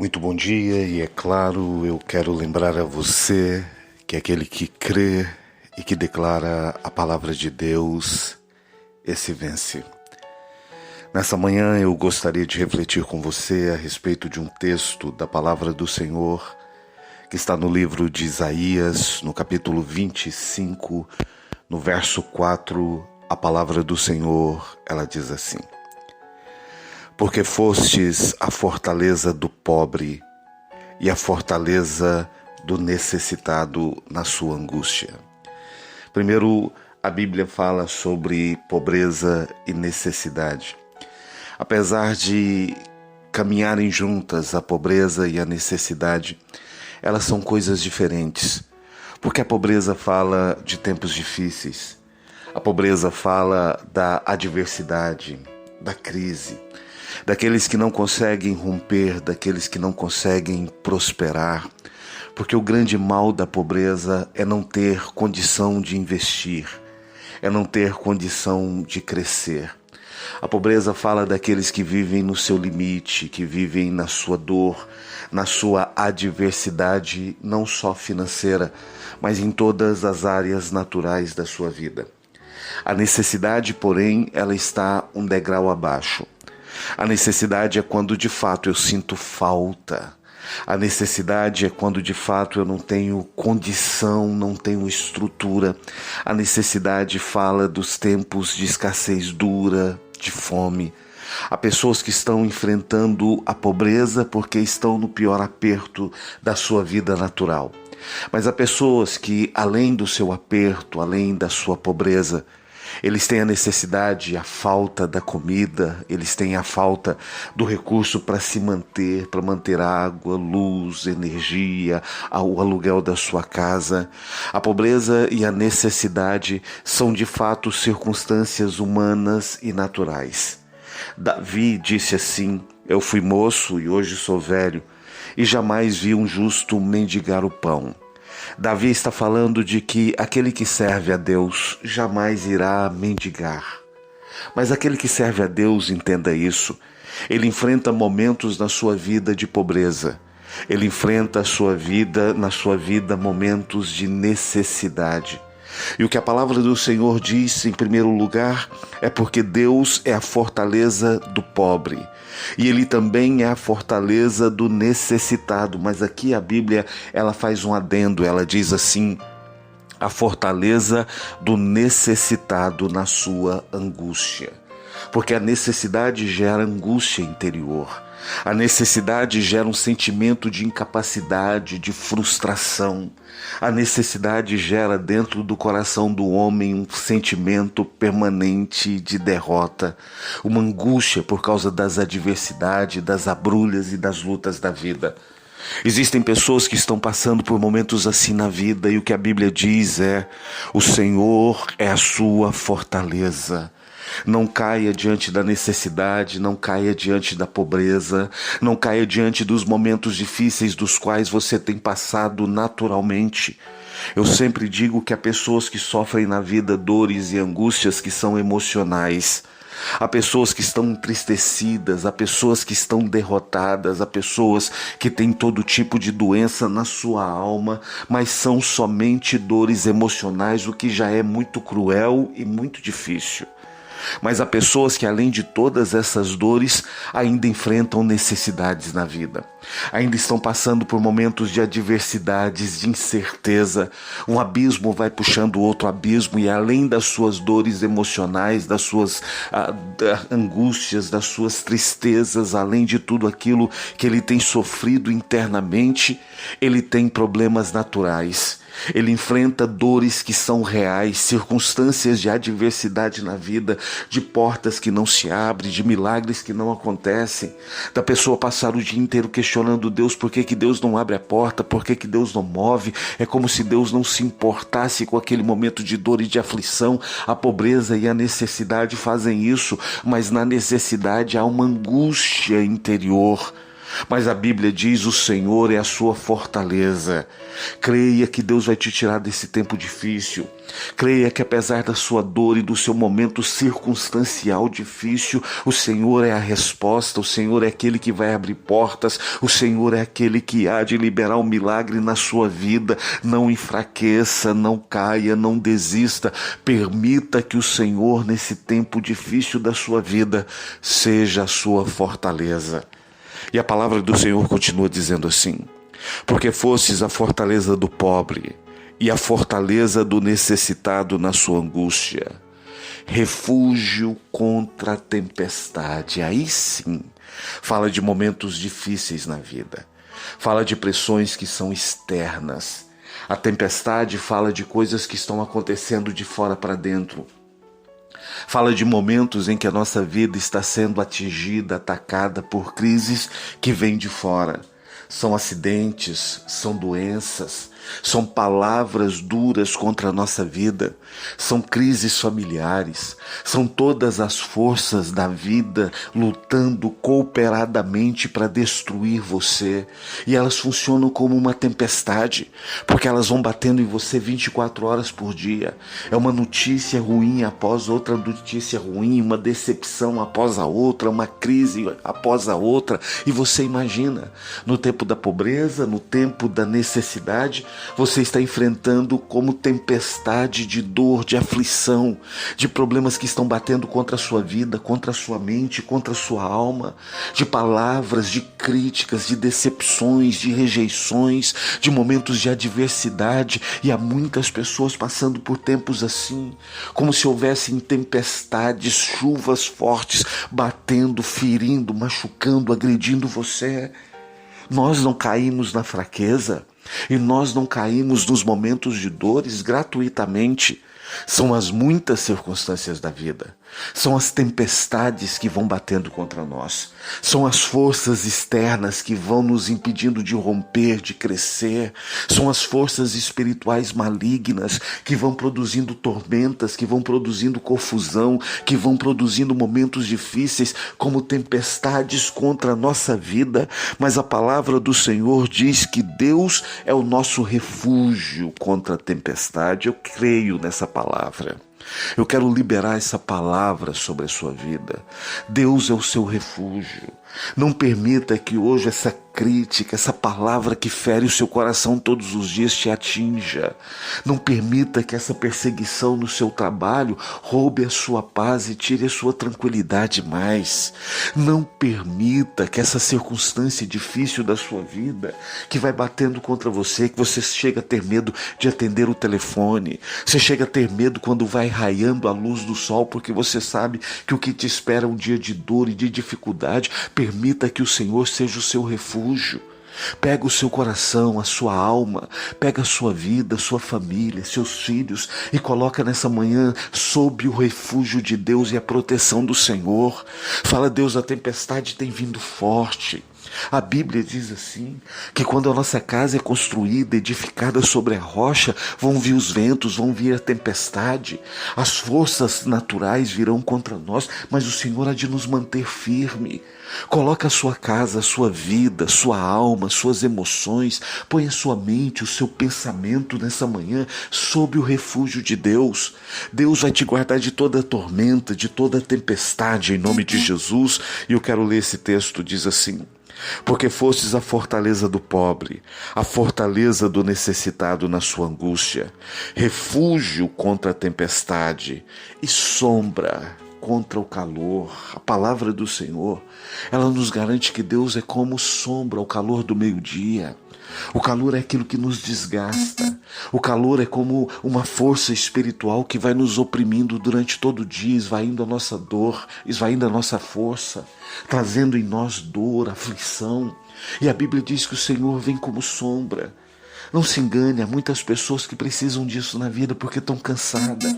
Muito bom dia e é claro, eu quero lembrar a você que aquele que crê e que declara a palavra de Deus, esse vence. Nessa manhã eu gostaria de refletir com você a respeito de um texto da palavra do Senhor que está no livro de Isaías, no capítulo 25, no verso 4, a palavra do Senhor, ela diz assim: porque fostes a fortaleza do pobre e a fortaleza do necessitado na sua angústia. Primeiro, a Bíblia fala sobre pobreza e necessidade. Apesar de caminharem juntas a pobreza e a necessidade, elas são coisas diferentes. Porque a pobreza fala de tempos difíceis. A pobreza fala da adversidade, da crise, daqueles que não conseguem romper, daqueles que não conseguem prosperar, porque o grande mal da pobreza é não ter condição de investir, é não ter condição de crescer. A pobreza fala daqueles que vivem no seu limite, que vivem na sua dor, na sua adversidade, não só financeira, mas em todas as áreas naturais da sua vida. A necessidade, porém, ela está um degrau abaixo. A necessidade é quando de fato eu sinto falta. A necessidade é quando de fato eu não tenho condição, não tenho estrutura. A necessidade fala dos tempos de escassez dura, de fome. Há pessoas que estão enfrentando a pobreza porque estão no pior aperto da sua vida natural. Mas há pessoas que, além do seu aperto, além da sua pobreza, eles têm a necessidade, a falta da comida, eles têm a falta do recurso para se manter, para manter água, luz, energia, o aluguel da sua casa. A pobreza e a necessidade são de fato circunstâncias humanas e naturais. Davi disse assim: eu fui moço e hoje sou velho, e jamais vi um justo mendigar o pão. Davi está falando de que aquele que serve a Deus jamais irá mendigar. Mas aquele que serve a Deus, entenda isso, ele enfrenta momentos na sua vida de pobreza. Ele enfrenta na sua vida momentos de necessidade. E o que a palavra do Senhor diz, em primeiro lugar, é porque Deus é a fortaleza do pobre. E Ele também é a fortaleza do necessitado. Mas aqui a Bíblia, ela faz um adendo, ela diz assim: a fortaleza do necessitado na sua angústia. Porque a necessidade gera angústia interior. A necessidade gera um sentimento de incapacidade, de frustração. A necessidade gera dentro do coração do homem um sentimento permanente de derrota, uma angústia por causa das adversidades, das abrulhas e das lutas da vida. Existem pessoas que estão passando por momentos assim na vida e o que a Bíblia diz é: o Senhor é a sua fortaleza. Não caia diante da necessidade, não caia diante da pobreza, não caia diante dos momentos difíceis dos quais você tem passado naturalmente. Eu sempre digo que há pessoas que sofrem na vida dores e angústias que são emocionais. Há pessoas que estão entristecidas, há pessoas que estão derrotadas, há pessoas que têm todo tipo de doença na sua alma, mas são somente dores emocionais, o que já é muito cruel e muito difícil. Mas há pessoas que, além de todas essas dores, ainda enfrentam necessidades na vida. Ainda estão passando por momentos de adversidades, de incerteza. Um abismo vai puxando outro abismo e, além das suas dores emocionais, das suas angústias, das suas tristezas, além de tudo aquilo que ele tem sofrido internamente, ele tem problemas naturais. Ele enfrenta dores que são reais, circunstâncias de adversidade na vida, de portas que não se abrem, de milagres que não acontecem, da pessoa passar o dia inteiro questionando Deus, por que Deus não abre a porta, por que Deus não move, é como se Deus não se importasse com aquele momento de dor e de aflição. A pobreza e a necessidade fazem isso, mas na necessidade há uma angústia interior. Mas a Bíblia diz: o Senhor é a sua fortaleza. Creia que Deus vai te tirar desse tempo difícil. Creia que apesar da sua dor e do seu momento circunstancial difícil, o Senhor é a resposta, o Senhor é aquele que vai abrir portas, o Senhor é aquele que há de liberar um milagre na sua vida. Não enfraqueça, não caia, não desista. Permita que o Senhor, nesse tempo difícil da sua vida, seja a sua fortaleza. E a palavra do Senhor continua dizendo assim: porque fostes a fortaleza do pobre e a fortaleza do necessitado na sua angústia, refúgio contra a tempestade. Aí sim, fala de momentos difíceis na vida, fala de pressões que são externas. A tempestade fala de coisas que estão acontecendo de fora para dentro. Fala de momentos em que a nossa vida está sendo atingida, atacada por crises que vêm de fora. São acidentes, são doenças, são palavras duras contra a nossa vida, são crises familiares, são todas as forças da vida lutando cooperadamente para destruir você. E elas funcionam como uma tempestade, porque elas vão batendo em você 24 horas por dia. É uma notícia ruim após outra notícia ruim, uma decepção após a outra, uma crise após a outra. E você imagina, no tempo da pobreza, no tempo da necessidade, você está enfrentando como tempestade de dor, de aflição, de problemas que estão batendo contra a sua vida, contra a sua mente, contra a sua alma, de palavras, de críticas, de decepções, de rejeições, de momentos de adversidade. E há muitas pessoas passando por tempos assim, como se houvessem tempestades, chuvas fortes, batendo, ferindo, machucando, agredindo você. Nós não caímos na fraqueza e nós não caímos nos momentos de dores gratuitamente. São as muitas circunstâncias da vida, são as tempestades que vão batendo contra nós, são as forças externas que vão nos impedindo de romper, de crescer, são as forças espirituais malignas que vão produzindo tormentas, que vão produzindo confusão, que vão produzindo momentos difíceis como tempestades contra a nossa vida. Mas a palavra do Senhor diz que Deus é o nosso refúgio contra a tempestade. Eu creio nessa palavra. Eu quero liberar essa palavra sobre a sua vida. Deus é o seu refúgio. Não permita que hoje essa crítica, essa palavra que fere o seu coração todos os dias te atinja. Não permita que essa perseguição no seu trabalho roube a sua paz e tire a sua tranquilidade mais. Não permita que essa circunstância difícil da sua vida, que vai batendo contra você, que você chega a ter medo de atender o telefone, você chega a ter medo quando vai raiando a luz do sol, porque você sabe que o que te espera é um dia de dor e de dificuldade. Permita que o Senhor seja o seu refúgio. Pega o seu coração, a sua alma, pega a sua vida, a sua família, seus filhos e coloca nessa manhã sob o refúgio de Deus e a proteção do Senhor. Fala: Deus, a tempestade tem vindo forte. A Bíblia diz assim, que quando a nossa casa é construída, edificada sobre a rocha, vão vir os ventos, vão vir a tempestade, as forças naturais virão contra nós, mas o Senhor há de nos manter firme. Coloca a sua casa, a sua vida, sua alma, suas emoções, põe a sua mente, o seu pensamento nessa manhã sob o refúgio de Deus. Deus vai te guardar de toda tormenta, de toda tempestade, em nome de Jesus. E eu quero ler esse texto, diz assim: porque fostes a fortaleza do pobre, a fortaleza do necessitado na sua angústia, refúgio contra a tempestade e sombra contra o calor. A palavra do Senhor, ela nos garante que Deus é como sombra ao calor do meio-dia. O calor é aquilo que nos desgasta. O calor é como uma força espiritual que vai nos oprimindo durante todo o dia, esvaindo a nossa dor, esvaindo a nossa força, trazendo em nós dor, aflição. E a Bíblia diz que o Senhor vem como sombra. Não se engane, há muitas pessoas que precisam disso na vida porque estão cansadas.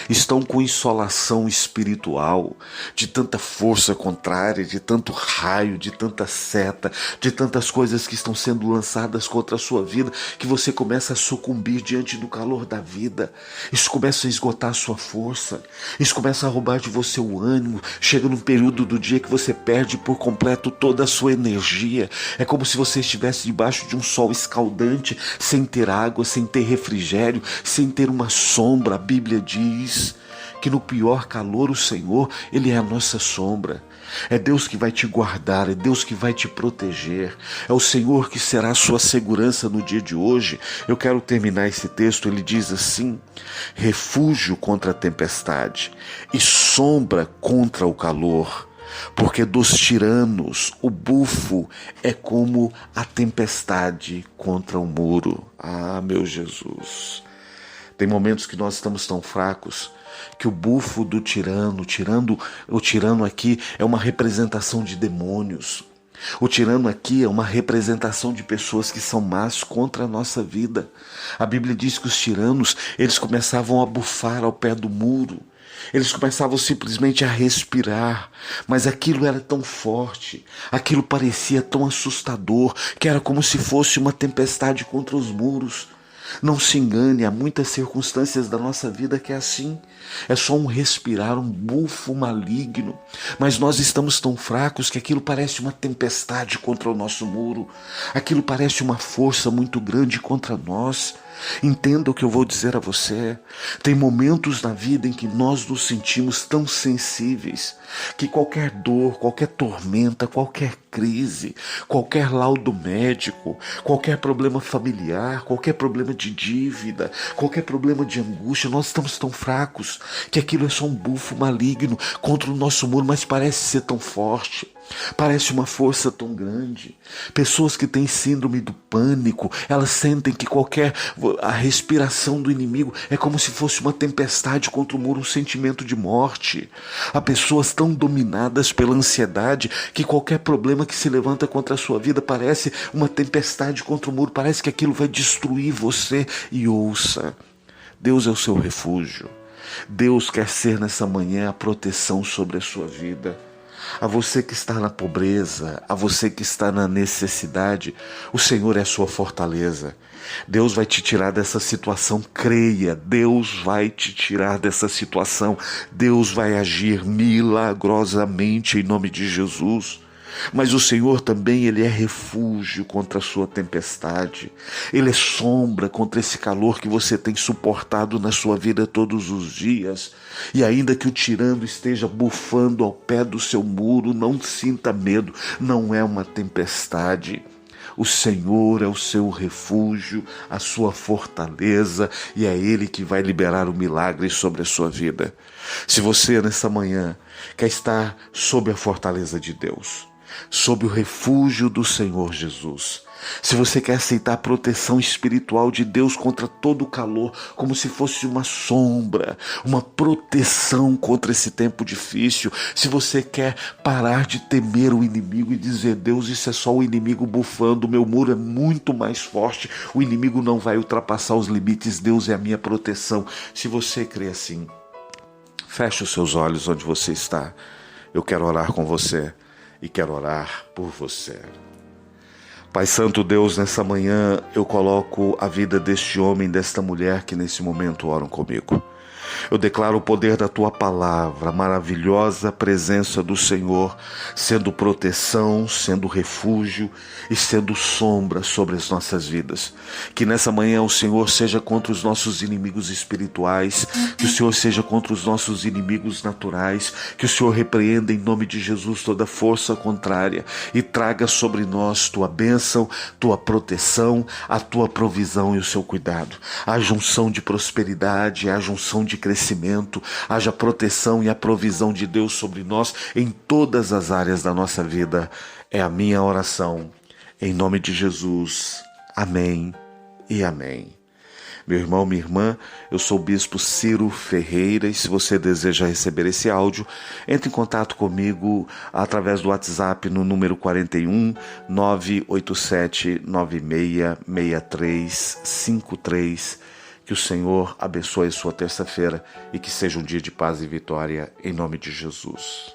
estão com insolação espiritual, de tanta força contrária, de tanto raio, de tanta seta, de tantas coisas que estão sendo lançadas contra a sua vida, que você começa a sucumbir diante do calor da vida. Isso começa a esgotar a sua força, isso começa a roubar de você o ânimo. Chega num período do dia que você perde por completo toda a sua energia. É como se você estivesse debaixo de um sol escaldante, sem ter água, sem ter refrigério, sem ter uma sombra. A Bíblia diz que no pior calor o Senhor, Ele é a nossa sombra. É Deus que vai te guardar, é Deus que vai te proteger, é o Senhor que será a sua segurança no dia de hoje. Eu quero terminar esse texto, ele diz assim: refúgio contra a tempestade e sombra contra o calor, porque dos tiranos o bufo é como a tempestade contra o muro. Ah, meu Jesus! Tem momentos que nós estamos tão fracos que o bufo do tirano, o tirano aqui é uma representação de demônios. O tirano aqui é uma representação de pessoas que são más contra a nossa vida. A Bíblia diz que os tiranos, eles começavam a bufar ao pé do muro. Eles começavam simplesmente a respirar, mas aquilo era tão forte, aquilo parecia tão assustador, que era como se fosse uma tempestade contra os muros. Não se engane, há muitas circunstâncias da nossa vida que é assim. É só um respirar, um bufo maligno. Mas nós estamos tão fracos que aquilo parece uma tempestade contra o nosso muro. Aquilo parece uma força muito grande contra nós. Entenda o que eu vou dizer a você. Tem momentos na vida em que nós nos sentimos tão sensíveis que qualquer dor, qualquer tormenta, qualquer crise, qualquer laudo médico, qualquer problema familiar, qualquer problema de dívida, qualquer problema de angústia, nós estamos tão fracos que aquilo é só um bufo maligno contra o nosso muro, mas parece ser tão forte. Parece uma força tão grande. Pessoas que têm síndrome do pânico, elas sentem que a respiração do inimigo é como se fosse uma tempestade contra o muro, um sentimento de morte. Há pessoas tão dominadas pela ansiedade que qualquer problema que se levanta contra a sua vida parece uma tempestade contra o muro, parece que aquilo vai destruir você. E ouça, Deus é o seu refúgio. Deus quer ser nessa manhã a proteção sobre a sua vida. A você que está na pobreza, a você que está na necessidade, o Senhor é a sua fortaleza. Deus vai te tirar dessa situação, creia, Deus vai te tirar dessa situação. Deus vai agir milagrosamente em nome de Jesus. Mas o Senhor também, Ele é refúgio contra a sua tempestade. Ele é sombra contra esse calor que você tem suportado na sua vida todos os dias. E ainda que o tirano esteja bufando ao pé do seu muro, não sinta medo, não é uma tempestade. O Senhor é o seu refúgio, a sua fortaleza, e é Ele que vai liberar o milagre sobre a sua vida. Se você nessa manhã quer estar sob a fortaleza de Deus, sob o refúgio do Senhor Jesus, se você quer aceitar a proteção espiritual de Deus contra todo o calor, como se fosse uma sombra, uma proteção contra esse tempo difícil, se você quer parar de temer o inimigo e dizer: Deus, isso é só o inimigo bufando, o meu muro é muito mais forte, o inimigo não vai ultrapassar os limites, Deus é a minha proteção. Se você crê assim, feche os seus olhos onde você está. Eu quero orar com você e quero orar por você. Pai Santo Deus, nessa manhã eu coloco a vida deste homem, desta mulher que nesse momento oram comigo. Eu declaro o poder da Tua palavra, a maravilhosa presença do Senhor, sendo proteção, sendo refúgio e sendo sombra sobre as nossas vidas. Que nessa manhã o Senhor seja contra os nossos inimigos espirituais, que o Senhor seja contra os nossos inimigos naturais, que o Senhor repreenda em nome de Jesus toda força contrária e traga sobre nós Tua bênção, Tua proteção, a Tua provisão e o Seu cuidado. A junção de prosperidade, a junção de crescimento, haja proteção e a provisão de Deus sobre nós em todas as áreas da nossa vida. É a minha oração. Em nome de Jesus. Amém e amém. Meu irmão, minha irmã, eu sou o Bispo Ciro Ferreira e se você deseja receber esse áudio, entre em contato comigo através do WhatsApp no número 41 987 966353, Que o Senhor abençoe sua terça-feira e que seja um dia de paz e vitória, em nome de Jesus.